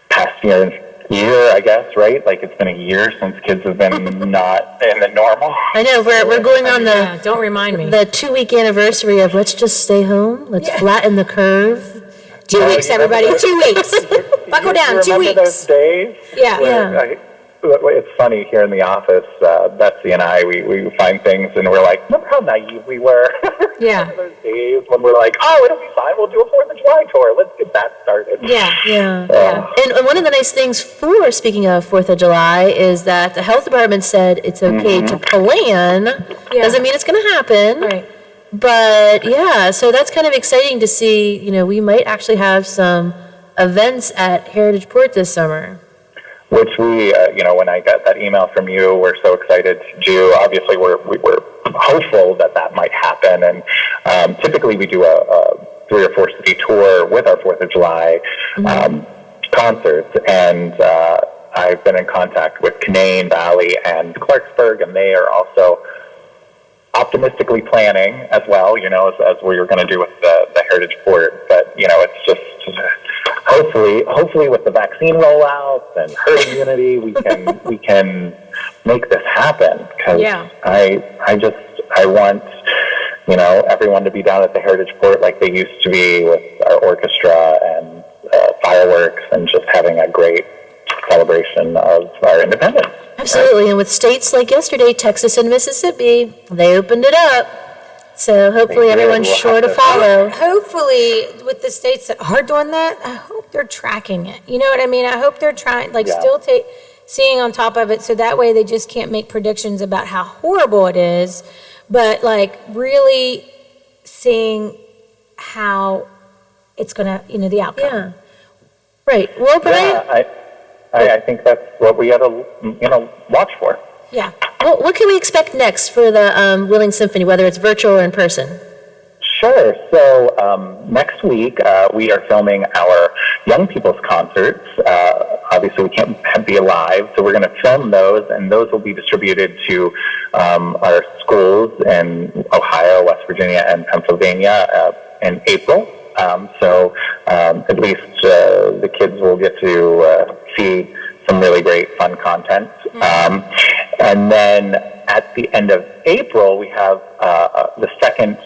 past year, I guess, right? Like, it's been a year since kids have been not in the normal. I know, we're going on the don't remind me, the 2-week anniversary of let's just stay home, let's flatten the curve. 2 weeks, everybody, 2 weeks. Buckle down, 2 weeks. Those days? Yeah. it's funny here in the office, Betsy and I, we find things and we're like, remember how naive we were? Yeah. Those days when we're like, oh, it'll be fine. We'll do a 4th of July tour. Let's get that started. Yeah. And one of the nice things for, speaking of 4th of July, is that the health department said it's okay to plan. Doesn't mean it's going to happen. Right. But yeah, so that's kind of exciting to see. We might actually have some events at Heritage Port this summer. Which we, when I got that email from you, we're so excited to do. Obviously, we were hopeful that might happen. And typically we do a 3 or 4 city tour with our 4th of July concerts. And I've been in contact with Canaan Valley and Clarksburg, and they are also optimistically planning as well, as we were going to do with the Heritage Port. But, it's just hopefully with the vaccine rollouts and herd immunity, we can make this happen. Because I want, everyone to be down at the Heritage Port like they used to be with our orchestra and fireworks and just having a great celebration of our independence. Absolutely, and with states like yesterday, Texas and Mississippi, they opened it up. So hopefully everyone's sure to follow. Hopefully, with the states that are doing that, I hope they're tracking it. You know what I mean? I hope they're trying, still seeing on top of it, so that way they just can't make predictions about how horrible it is, but really seeing how it's gonna, the outcome. Yeah. Right. Well, Brian. I think that's what we got to, watch for. Yeah. Well, what can we expect next for the Wheeling Symphony, whether it's virtual or in person? Sure. So next week we are filming our Young People's concerts. Obviously, we can't be live, so we're going to film those, and those will be distributed to our schools in Ohio, West Virginia, and Pennsylvania in April. So at least the kids will get to see some really great fun content. And then at the end of April, we have the second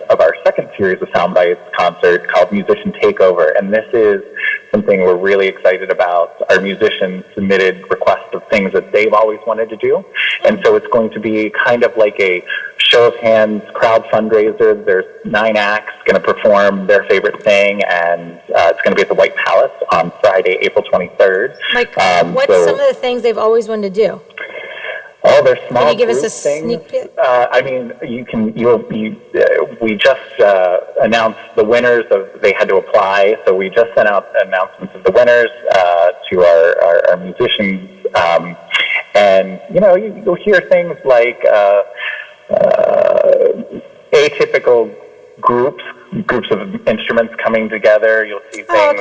series of Soundbites concert called Musician Takeover. And this is something we're really excited about. Our musicians submitted requests of things that they've always wanted to do. And so it's going to be kind of like a show of hands crowd fundraiser. There's 9 acts going to perform their favorite thing, and it's going to be at the White Palace on Friday, April 23rd. What's some of the things they've always wanted to do? Oh, they're small. Can you give us a things. sneak peek? We just announced the winners they had to apply, so we just sent out announcements of the winners to our musicians. And, you'll hear things like atypical groups of instruments coming together. You'll see things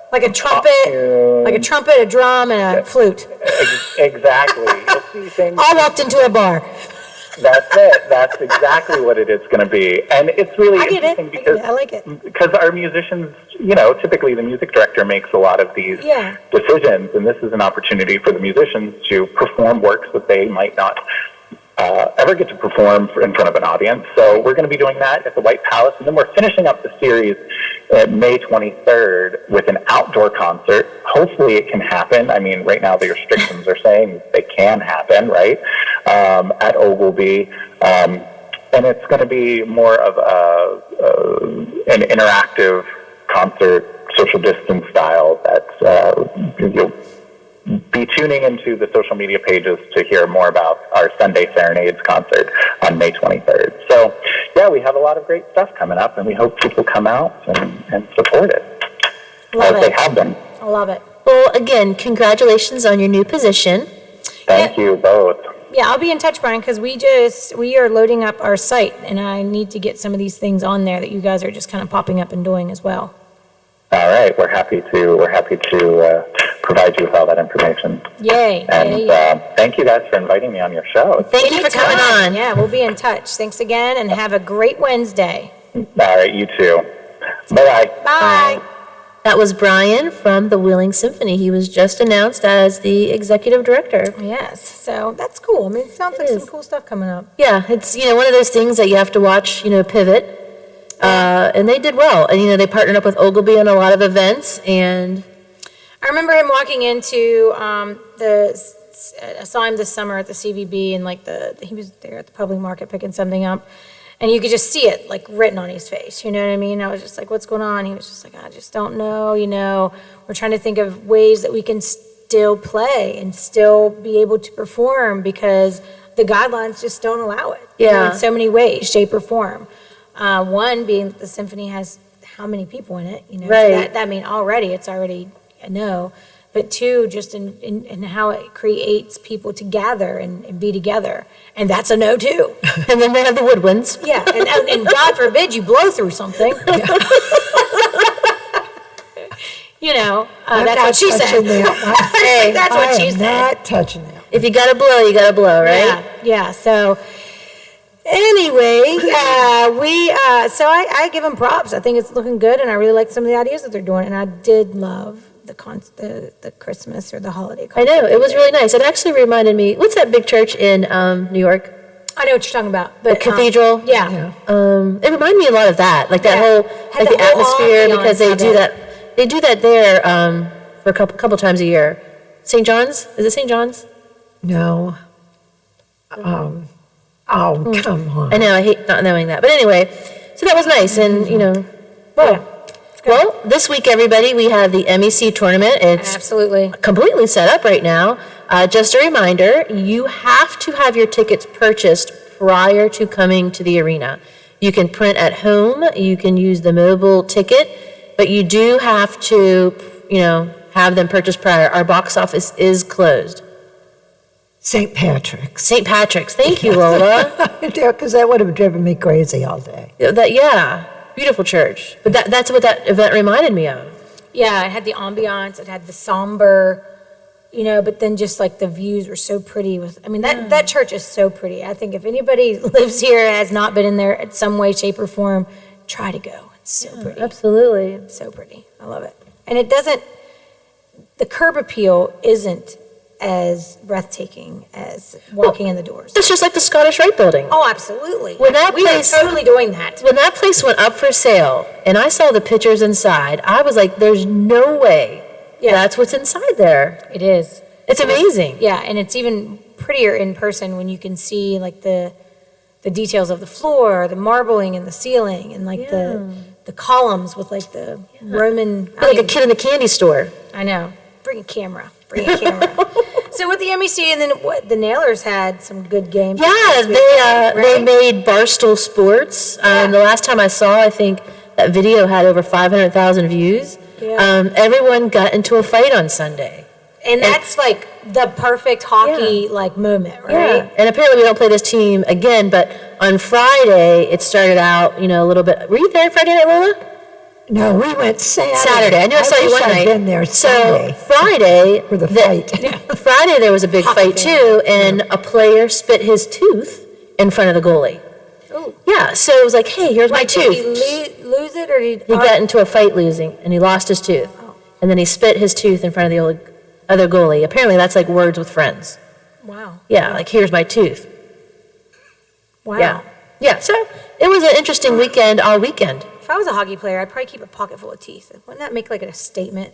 like a trumpet, a drum, and a flute. Exactly. You'll see things. I walked into a bar. That's it. That's exactly what it is going to be. And it's really interesting because I like it. Because our musicians, typically the music director makes a lot of these decisions, and this is an opportunity for the musicians to perform works that they might not ever get to perform in front of an audience. So we're going to be doing that at the White Palace, and then we're finishing up the series May 23rd with an outdoor concert. Hopefully it can happen. I mean, right now the restrictions are saying they can happen, right, at Ogilvy. And it's going to be more of an interactive concert, social distance style that you'll be tuning into the social media pages to hear more about our Sunday Serenades concert on May 23rd. So, we have a lot of great stuff coming up, and we hope people come out and support it as they have been. I love it. Well, again, congratulations on your new position. Thank you both. Yeah, I'll be in touch, Brian, because we are loading up our site, and I need to get some of these things on there that you guys are just kind of popping up and doing as well. All right, we're happy to provide you with all that information. Yay! And thank you guys for inviting me on your show. Thank you for coming on. Yeah, we'll be in touch. Thanks again, and have a great Wednesday. All right, you too. Bye-bye. Bye. That was Brian from the Wheeling Symphony. He was just announced as the executive director. Yes, so that's cool. I mean, it sounds like some cool stuff coming up. Yeah, it's one of those things that you have to watch, pivot. And they did well. And, they partnered up with Ogilvy on a lot of events. And all I remember him walking into I saw him this summer at the CVB, and like he was there at the public market picking something up, and you could just see it like written on his face. You know what I mean? I was just like, "What's going on?" He was just like, "I just don't know." We're trying to think of ways that we can still play and still be able to perform because the guidelines just don't allow it. Yeah. In so many ways, shape, or form. One being that the symphony has how many people in it? Right. That mean already it's already a no. But two, just in how it creates people to gather and be together. And that's a no, too. And then they have the woodwinds. Yeah, and God forbid you blow through something. That's what she said. Hey, that's what she said. Not touching that. If you gotta blow, you gotta blow, right? Yeah. So anyway, so I give them props. I think it's looking good, and I really like some of the ideas that they're doing. And I did love the Christmas or the holiday concert. I know, it was really nice. It actually reminded me, what's that big church in New York? I know what you're talking about. The cathedral? Yeah. It reminded me a lot of that, like that whole, like the atmosphere, because they do that. They do that there for a couple times a year. St. John's? Is it St. John's? No. Come on. I know, I hate not knowing that. But anyway, so that was nice, and, Well, this week, everybody, we have the MEC tournament. It's absolutely completely set up right now. Just a reminder, you have to have your tickets purchased prior to coming to the arena. You can print at home, you can use the mobile ticket, but you do have to, have them purchased prior. Our box office is closed. St. Patrick's. St. Patrick's. Thank you, Lola. Yeah, because that would have driven me crazy all day. Beautiful church. But that's what that event reminded me of. Yeah, it had the ambiance, it had the somber, but then just like the views were so pretty. That church is so pretty. I think if anybody lives here and has not been in there in some way, shape, or form, try to go. It's so pretty. Absolutely. So pretty. I love it. And the curb appeal isn't as breathtaking as walking in the doors. It's just like the Scottish Rite Building. Oh, absolutely. We are totally doing that. When that place went up for sale and I saw the pictures inside, I was like, there's no way that's what's inside there. It is. It's amazing. Yeah, and it's even prettier in person when you can see like the details of the floor, the marbling in the ceiling, and like the columns with like the Roman. Like a kid in the candy store. I know. Bring a camera. So with the MEC, and then the Nailers had some good games. Yeah, they made Barstool Sports. The last time I saw, I think that video had over 500,000 views. Yeah. Everyone got into a fight on Sunday. And that's like the perfect hockey moment, right? Yeah. And apparently we don't play this team again, but on Friday it started out, a little bit. Were you there Friday night, Lola? No, we went Saturday. Saturday. I knew I saw you one night. I've been there Sunday. So Friday, for the fight. Friday there was a big fight too, and a player spit his tooth in front of the goalie. Ooh. Yeah, so it was like, hey, here's my tooth. Did he lose it, or did he got into a fight losing, and he lost his tooth, and then he spit his tooth in front of the other goalie. Apparently, that's like words with friends. Wow. Yeah, like here's my tooth. Wow. Yeah. So it was an interesting weekend all weekend. If I was a hockey player, I'd probably keep a pocket full of teeth. Wouldn't that make like a statement?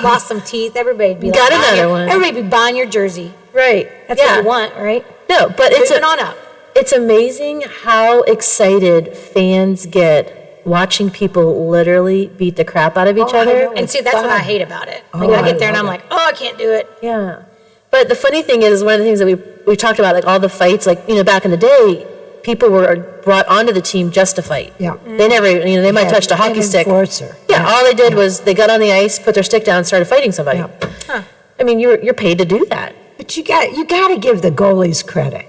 Lost some teeth. Everybody'd be got another one. Everybody'd be buying your jersey. Right. That's what you want, right? No, but Moving on up. It's amazing how excited fans get watching people literally beat the crap out of each other. And see, that's what I hate about it. Like I get there and I'm like, I can't do it. Yeah. But the funny thing is, one of the things that we talked about, like all the fights, like, back in the day, people were brought onto the team just to fight. Yeah. They never, they might touch a hockey stick. Enforcer. Yeah, all they did was they got on the ice, put their stick down, and started fighting somebody. Yeah. Huh. I mean, you're paid to do that. But you got to give the goalies credit.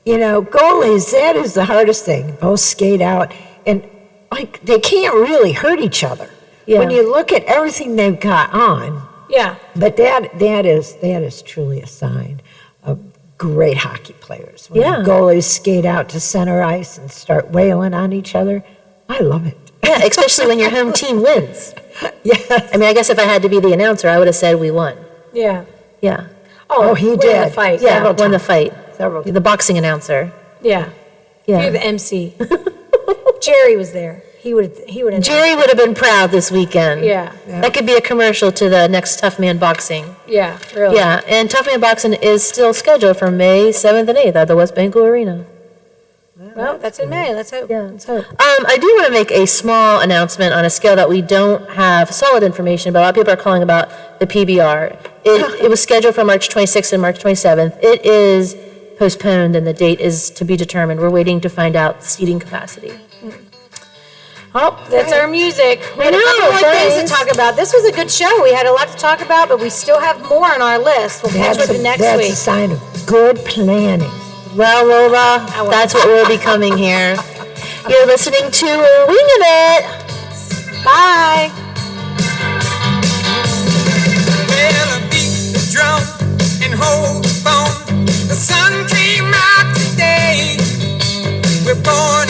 Goalies, that is the hardest thing. Both skate out, and like they can't really hurt each other. Yeah. When you look at everything they've got on. Yeah. But that is truly a sign of great hockey players. When the goalies skate out to center ice and start wailing on each other, I love it. Yeah, especially when your home team wins. Yeah. I mean, I guess if I had to be the announcer, I would have said we won. Yeah. Yeah. Oh, he win did. the fight. Yeah, won the fight. Several The boxing announcer. Yeah. Yeah. You're the MC. Jerry was there. He would. Jerry would have been proud this weekend. Yeah. That could be a commercial to the next Tough Man Boxing. Yeah, really. Yeah, and Tough Man Boxing is still scheduled for May 7th and 8th at the West Banco Arena. Well, that's in May. Let's hope. Yeah. Let's hope. I do want to make a small announcement on a scale that we don't have solid information about. A lot of people are calling about the PBR. It was scheduled for March 26th and March 27th. It is postponed, and the date is to be determined. We're waiting to find out seating capacity. Oh, that's our music. We had a couple more things to talk about. This was a good show. We had a lot to talk about, but we still have more on our list. We'll catch up with you next week. That's a sign of good planning. Well, Lola, that's what will be coming here. You're listening to Winging It. Bye. Well, I beat the drum and hold the phone. The sun came out today. We're born